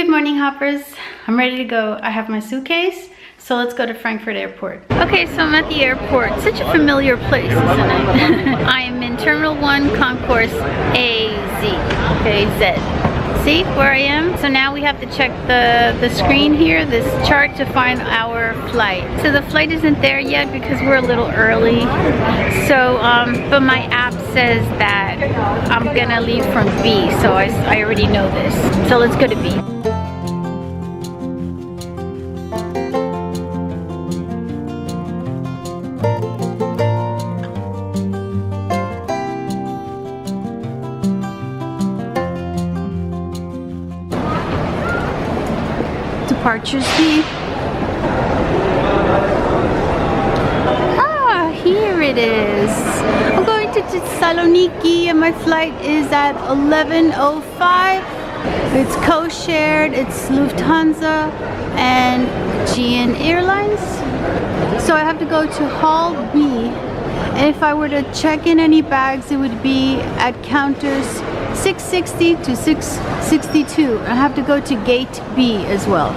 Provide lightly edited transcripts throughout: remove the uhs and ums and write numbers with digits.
Good morning, hoppers. I'm ready to go. I have my suitcase, so let's go to Frankfurt Airport. Okay, so I'm at the airport. Such a familiar place, isn't it? I am in Terminal 1, Concourse AZ. Okay, Z. See where I am? So now we have to check the screen here, this chart, to find our flight. So the flight isn't there yet because we're a little early. So, but my app says that I'm gonna leave from B, so I already know this. So let's go to B. Departures B. Ah, here it is. I'm going to Thessaloniki and my flight is at 11:05. It's co-shared. It's Lufthansa and Aegean Airlines. So I have to go to Hall B. And if I were to check in any bags, it would be at counters 660 to 662. I have to go to gate B as well.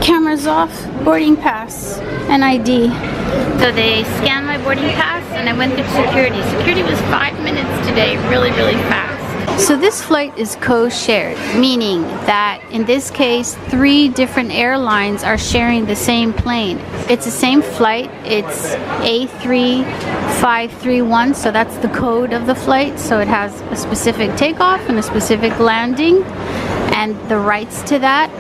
Cameras off, boarding pass, and ID. So they scanned my boarding pass and I went through security. Security was 5 minutes today, really fast. So this flight is co-shared, meaning that in this case 3 different airlines are sharing the same plane. It's the same flight. It's A3531, so that's the code of the flight. So it has a specific takeoff and a specific landing and the rights to that.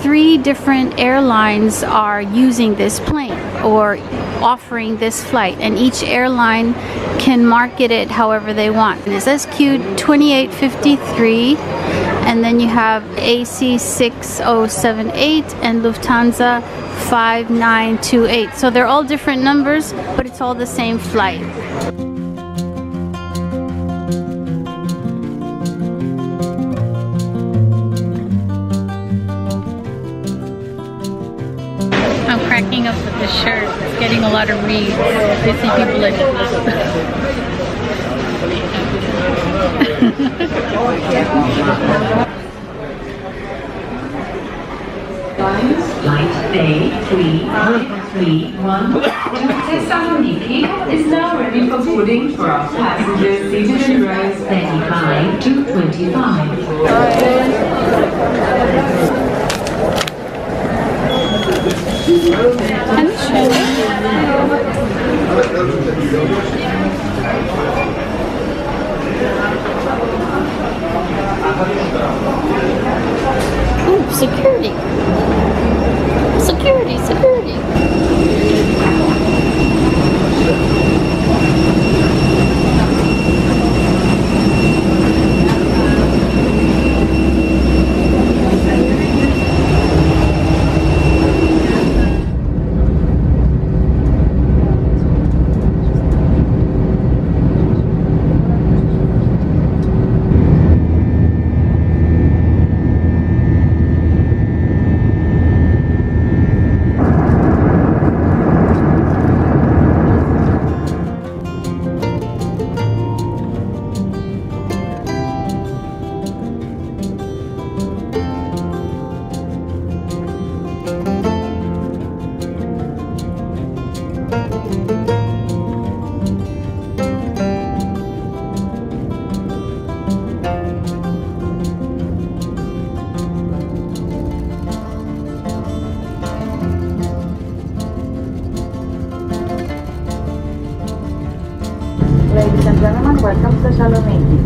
3 different airlines are using this plane or offering this flight, and each airline can market it however they want. It's SQ 2853, and then you have AC 6078 and Lufthansa 5928. So they're all different numbers, but it's all the same flight. Cracking up with the shirt. It's getting a lot of reads. I see people like Flight A3531 to Thessaloniki is now ready for boarding for our passengers seated in rows 35 to 25. Ooh, security. Security. Ladies and gentlemen, welcome to Thessaloniki.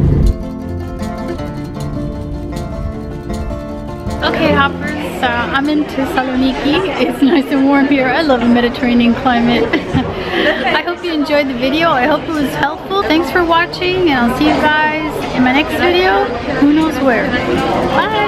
Okay, hoppers, I'm in Thessaloniki. It's nice and warm here. I love the Mediterranean climate. I hope you enjoyed the video. I hope it was helpful. Thanks for watching, and I'll see you guys in my next video. Who knows where. Bye!